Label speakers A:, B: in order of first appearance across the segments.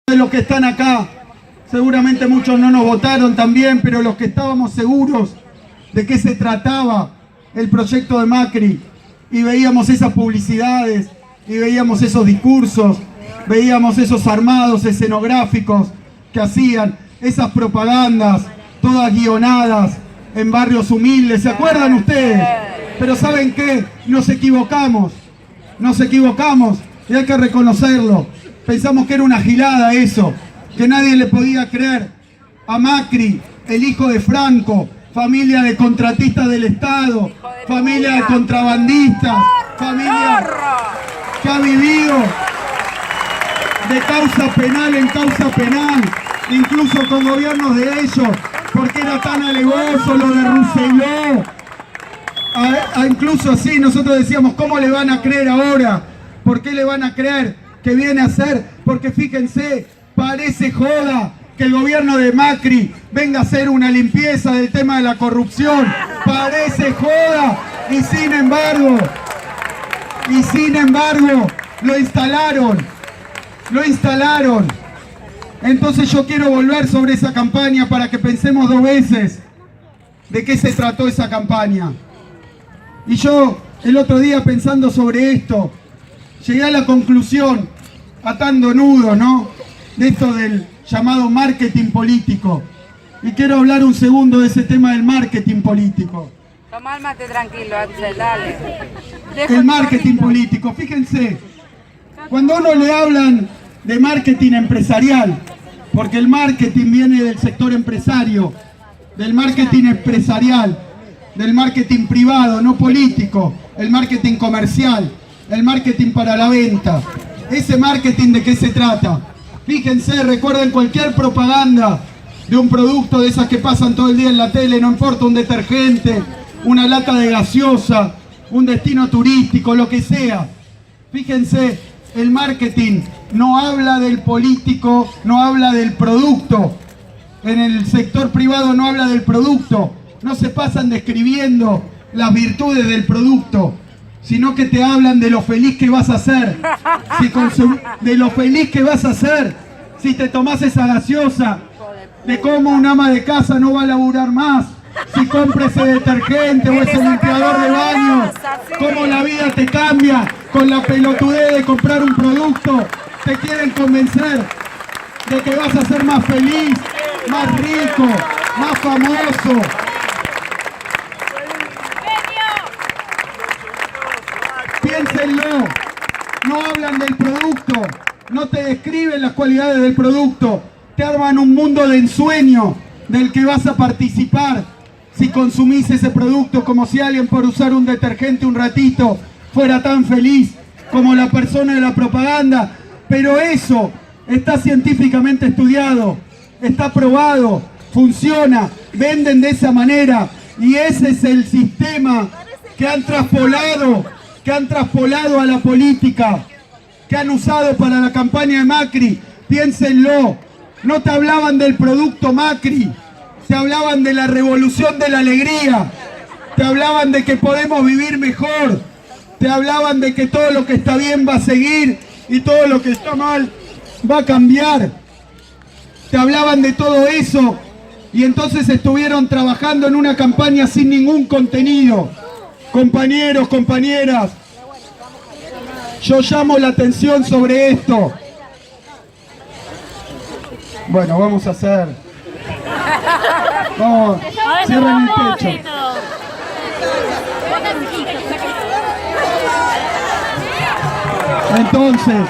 A: de los que están acá, seguramente muchos no nos votaron también, pero los que estábamos seguros de qué se trataba el proyecto de Macri, y veíamos esas publicidades, y veíamos esos discursos, veíamos esos armados escenográficos que hacían, esas propagandas, todas guionadas en barrios humildes, ¿se acuerdan ustedes? Pero ¿saben qué? Nos equivocamos, y hay que reconocerlo. Pensamos que era una gilada eso, que nadie le podía creer a Macri, el hijo de Franco, familia de contratistas del Estado, familia de contrabandistas, familia que ha vivido de causa penal en causa penal, incluso con gobiernos de ellos, porque era tan alevoso lo de Rousseau. Incluso así nosotros decíamos, ¿cómo le van a creer ahora? ¿Por qué le van a creer que viene a hacer? Porque fíjense, parece joda que el gobierno de Macri venga a hacer una limpieza del tema de la corrupción. Parece joda, y sin embargo, lo instalaron. Entonces yo quiero volver sobre esa campaña para que pensemos dos veces de qué se trató esa campaña. Y yo, el otro día pensando sobre esto, llegué a la conclusión, atando nudos, ¿no?, de esto del llamado marketing político. Y quiero hablar un segundo de ese tema del marketing político.
B: Tomá el mate tranquilo, Axel, dale.
A: El marketing político, fíjense, cuando a uno le hablan de marketing empresarial, porque el marketing viene del sector empresario, del marketing empresarial, del marketing privado, no político, el marketing comercial, el marketing para la venta. Ese marketing, ¿de qué se trata? Fíjense, recuerden cualquier propaganda de un producto de esas que pasan todo el día en la tele, no importa, un detergente, una lata de gaseosa, un destino turístico, lo que sea. Fíjense, el marketing no habla del político, no habla del producto. En el sector privado no habla del producto. No se pasan describiendo las virtudes del producto, sino que te hablan de lo feliz que vas a ser, de lo feliz que vas a ser si te tomás esa gaseosa, de cómo un ama de casa no va a laburar más si compra ese detergente o ese limpiador de baño, cómo la vida te cambia con la pelotudez de comprar un producto. Te quieren convencer de que vas a ser más feliz, más rico, más famoso. Piénsenlo, no hablan del producto, no te describen las cualidades del producto, te arman un mundo de ensueño del que vas a participar si consumís ese producto, como si alguien por usar un detergente un ratito fuera tan feliz como la persona de la propaganda. Pero eso está científicamente estudiado, está probado, funciona, venden de esa manera, y ese es el sistema que han traspolado a la política, que han usado para la campaña de Macri. Piénsenlo, no te hablaban del producto Macri, te hablaban de la revolución de la alegría, te hablaban de que podemos vivir mejor, te hablaban de que todo lo que está bien va a seguir y todo lo que está mal va a cambiar. Te hablaban de todo eso, y entonces estuvieron trabajando en una campaña sin ningún contenido. Compañeros, compañeras, yo llamo la atención sobre esto. Bueno, vamos a hacer... Vamos, cierren el techo. Entonces...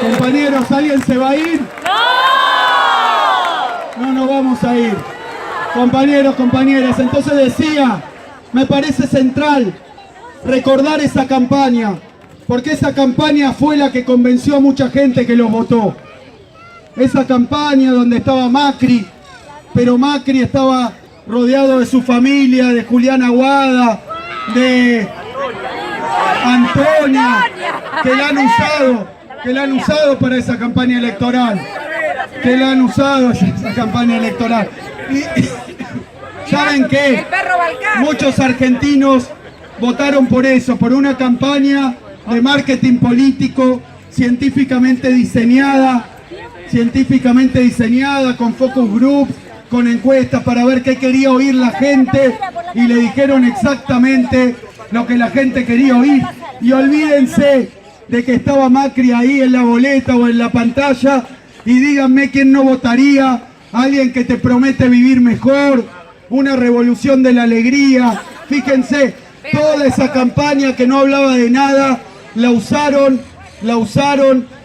A: Compañeros, ¿alguien se va a ir? ¡No! No nos vamos a ir. Compañeros, compañeras, entonces decía, me parece central recordar esa campaña, porque esa campaña fue la que convenció a mucha gente que los votó. Esa campaña donde estaba Macri, pero Macri estaba rodeado de su familia, de Julián Aguada, de Antonia, que la han usado para esa campaña electoral. Que la han usado esa campaña electoral. Y ¿saben qué? Muchos argentinos votaron por eso, por una campaña de marketing político científicamente diseñada, con focus groups, con encuestas para ver qué quería oír la gente, y le dijeron exactamente lo que la gente quería oír. Y olvídense de que estaba Macri ahí en la boleta o en la pantalla, y díganme quién no votaría a alguien que te promete vivir mejor, una revolución de la alegría. Fíjense, toda esa campaña que no hablaba de nada, la usaron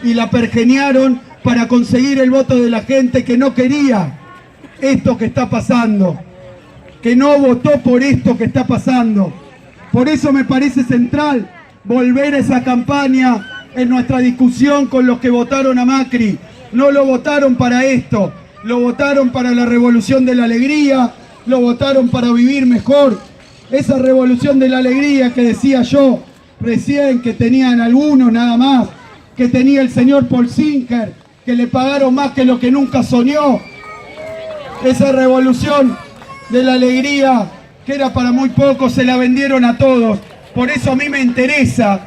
A: y la pergeñaron para conseguir el voto de la gente que no quería esto que está pasando, que no votó por esto que está pasando. Por eso me parece central volver a esa campaña en nuestra discusión con los que votaron a Macri. No lo votaron para esto, lo votaron para la revolución de la alegría, lo votaron para vivir mejor. Esa revolución de la alegría que decía yo recién, que tenían algunos nada más, que tenía el señor Paul Sinker, que le pagaron más que lo que nunca soñó. Esa revolución de la alegría que era para muy pocos, se la vendieron a todos. Por eso a mí me interesa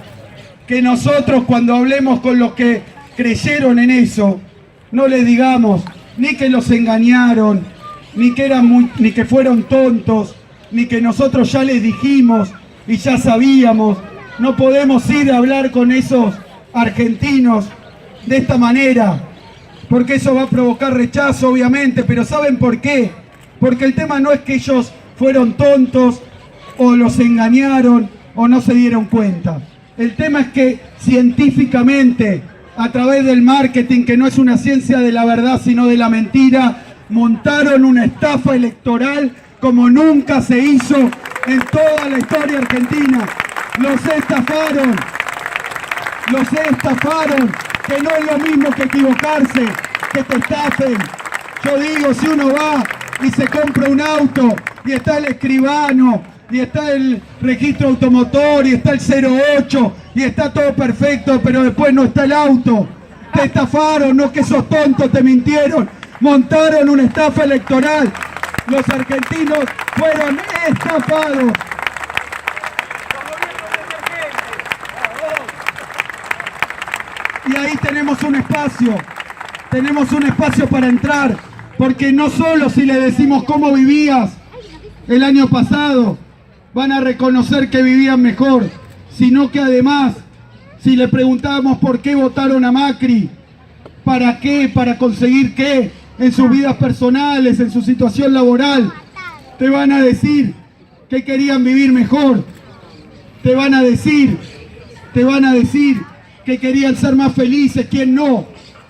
A: que nosotros, cuando hablemos con los que creyeron en eso, no les digamos ni que los engañaron, ni que fueron tontos, ni que nosotros ya les dijimos y ya sabíamos. No podemos ir a hablar con esos argentinos de esta manera, porque eso va a provocar rechazo, obviamente. Pero ¿saben por qué? Porque el tema no es que ellos fueron tontos o los engañaron o no se dieron cuenta. El tema es que científicamente, a través del marketing, que no es una ciencia de la verdad sino de la mentira, montaron una estafa electoral como nunca se hizo en toda la historia argentina. Los estafaron, que no es lo mismo que equivocarse, que te estafen. Yo digo, si uno va y se compra un auto y está el escribano, y está el registro automotor, y está el 08, y está todo perfecto, pero después no está el auto. Te estafaron, no que sos tonto, te mintieron, montaron una estafa electoral. Los argentinos fueron estafados. Y ahí tenemos un espacio para entrar, porque no solo si le decimos cómo vivías el año pasado, van a reconocer que vivían mejor, sino que además, si le preguntábamos por qué votaron a Macri, ¿para qué? ¿Para conseguir qué? En sus vidas personales, en su situación laboral, te van a decir que querían vivir mejor, te van a decir que querían ser más felices, ¿quién no?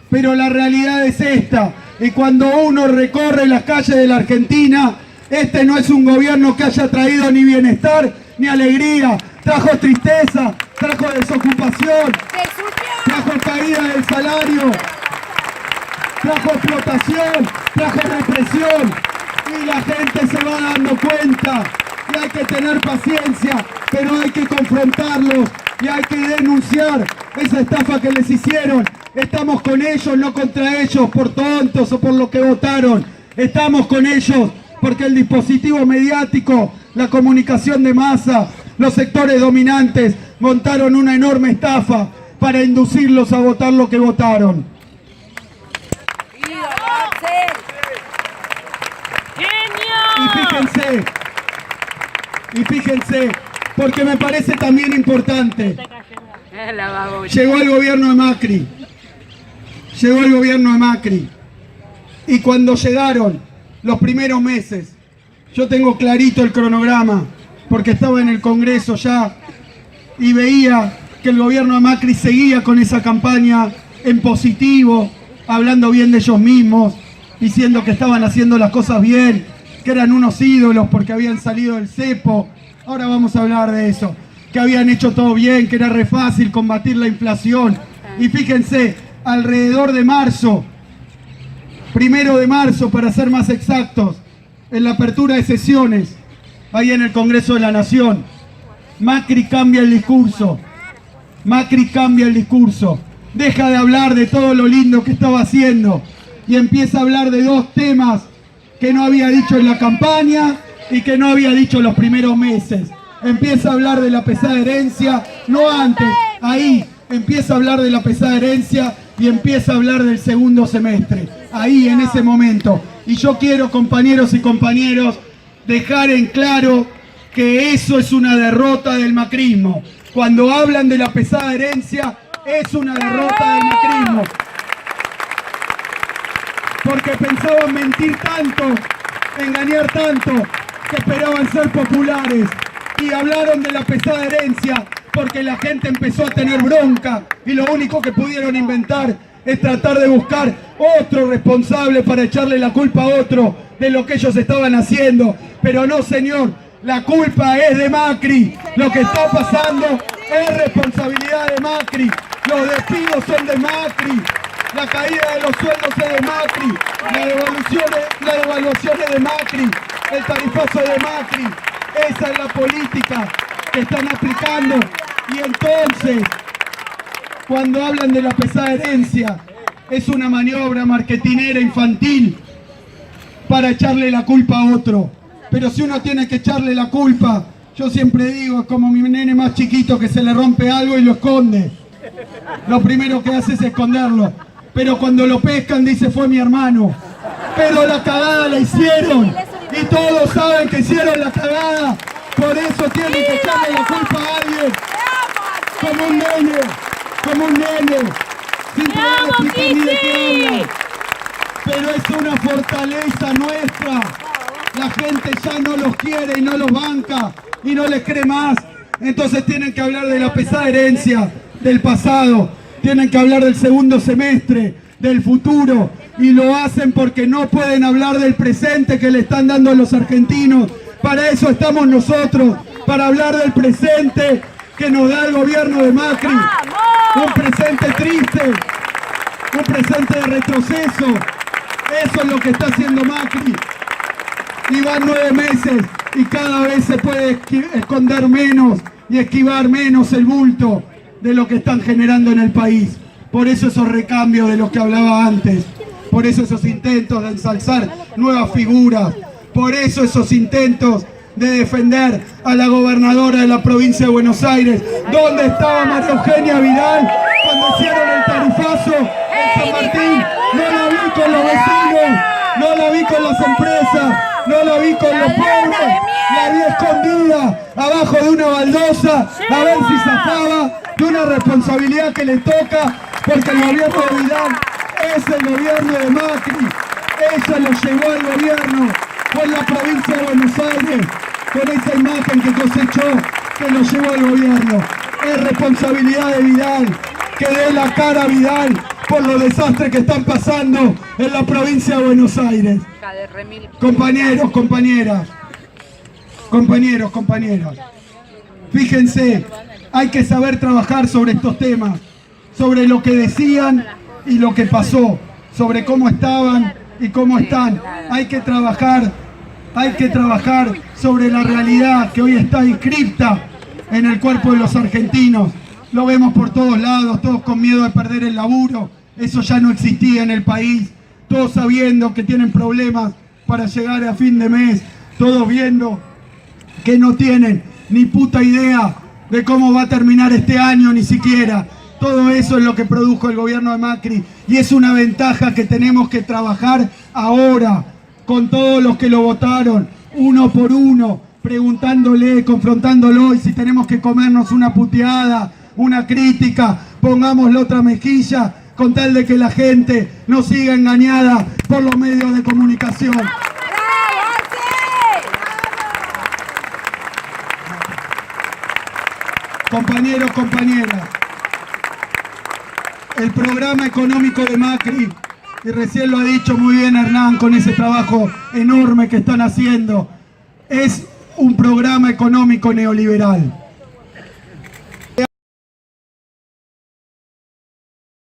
A: Pero la realidad es esta, y cuando uno recorre las calles de la Argentina, este no es un gobierno que haya traído ni bienestar ni alegría. Trajo tristeza, trajo desocupación, trajo caída del salario, trajo explotación, trajo represión. Y la gente se va dando cuenta. Y hay que tener paciencia, pero hay que confrontarlos y hay que denunciar esa estafa que les hicieron. Estamos con ellos, no contra ellos, por tontos o por lo que votaron. Estamos con ellos porque el dispositivo mediático, la comunicación de masa, los sectores dominantes montaron una enorme estafa para inducirlos a votar lo que votaron. Y fíjense, porque me parece también importante, llegó el gobierno de Macri, y cuando llegaron los primeros meses, yo tengo clarito el cronograma, porque estaba en el Congreso ya, y veía que el gobierno de Macri seguía con esa campaña en positivo, hablando bien de ellos mismos, diciendo que estaban haciendo las cosas bien, que eran unos ídolos porque habían salido del cepo. Ahora vamos a hablar de eso. que habían hecho todo bien, que era re fácil combatir la inflación. Y fíjense, alrededor de marzo, 1 de marzo para ser más exactos, en la apertura de sesiones, ahí en el Congreso de la Nación, Macri cambia el discurso. Macri cambia el discurso. Deja de hablar de todo lo lindo que estaba haciendo y empieza a hablar de dos temas que no había dicho en la campaña y que no había dicho en los primeros meses. Empieza a hablar de la pesada herencia, no antes, ahí empieza a hablar de la pesada herencia y empieza a hablar del segundo semestre, ahí en ese momento. Y yo quiero, compañeros y compañeras, dejar en claro que eso es una derrota del macrismo. Cuando hablan de la pesada herencia, es una derrota del macrismo. Porque pensaban mentir tanto, engañar tanto, que esperaban ser populares. Y hablaron de la pesada herencia porque la gente empezó a tener bronca y lo único que pudieron inventar es tratar de buscar otro responsable para echarle la culpa a otro de lo que ellos estaban haciendo. Pero no, señor, la culpa es de Macri. Lo que está pasando es responsabilidad de Macri. Los despidos son de Macri. La caída de los sueldos es de Macri. La devaluación es de Macri. El tarifazo es de Macri. Esa es la política que están aplicando. Y entonces, cuando hablan de la pesada herencia, es una maniobra marketinera infantil para echarle la culpa a otro. Pero si uno tiene que echarle la culpa, yo siempre digo, es como mi nene más chiquito que se le rompe algo y lo esconde. Lo primero que hace es esconderlo. Pero cuando lo pescan dice, fue mi hermano. Pero la cagada la hicieron. Y todos saben que hicieron la cagada. Por eso tienen que echarle la culpa a alguien. Como un nene. Como un nene. Sin poder explicar ni de qué habla. Pero es una fortaleza nuestra. La gente ya no los quiere y no los banca. Y no les cree más. Entonces tienen que hablar de la pesada herencia del pasado. Tienen que hablar del segundo semestre, del futuro. Y lo hacen porque no pueden hablar del presente que le están dando a los argentinos. Para eso estamos nosotros, para hablar del presente que nos da el gobierno de Macri. Un presente triste, un presente de retroceso. Eso es lo que está haciendo Macri. Y van 9 meses y cada vez se puede esconder menos y esquivar menos el bulto de lo que están generando en el país. Por eso esos recambios de los que hablaba antes. Por eso esos intentos de ensalzar nuevas figuras. Por eso esos intentos de defender a la gobernadora de la provincia de Buenos Aires. ¿Dónde estaba María Eugenia Vidal cuando hicieron el tarifazo en San Martín? No la vi con los vecinos, no la vi con las empresas, no la vi con los pobres. La vi escondida abajo de una baldosa a ver si zafaba de una responsabilidad que le toca, porque el gobierno de Vidal es el gobierno de Macri. Ella lo llevó al gobierno, fue en la provincia de Buenos Aires, con esa imagen que cosechó, que lo llevó al gobierno. Es responsabilidad de Vidal, que dé la cara a Vidal por los desastres que están pasando en la provincia de Buenos Aires. Compañeros, compañeras, fíjense, hay que saber trabajar sobre estos temas, sobre lo que decían y lo que pasó, sobre cómo estaban y cómo están. Hay que trabajar sobre la realidad que hoy está inscripta en el cuerpo de los argentinos. Lo vemos por todos lados, todos con miedo de perder el laburo. Eso ya no existía en el país. Todos sabiendo que tienen problemas para llegar a fin de mes. Todos viendo que no tienen ni puta idea de cómo va a terminar este año, ni siquiera. Todo eso es lo que produjo el gobierno de Macri. Y es una ventaja que tenemos que trabajar ahora con todos los que lo votaron, uno por uno, preguntándole, confrontándolo, y si tenemos que comernos una puteada, una crítica, pongamos la otra mejilla, con tal de que la gente no siga engañada por los medios de comunicación. Compañeros, compañeras, el programa económico de Macri, y recién lo ha dicho muy bien Hernán con ese trabajo enorme que están haciendo, es un programa económico neoliberal.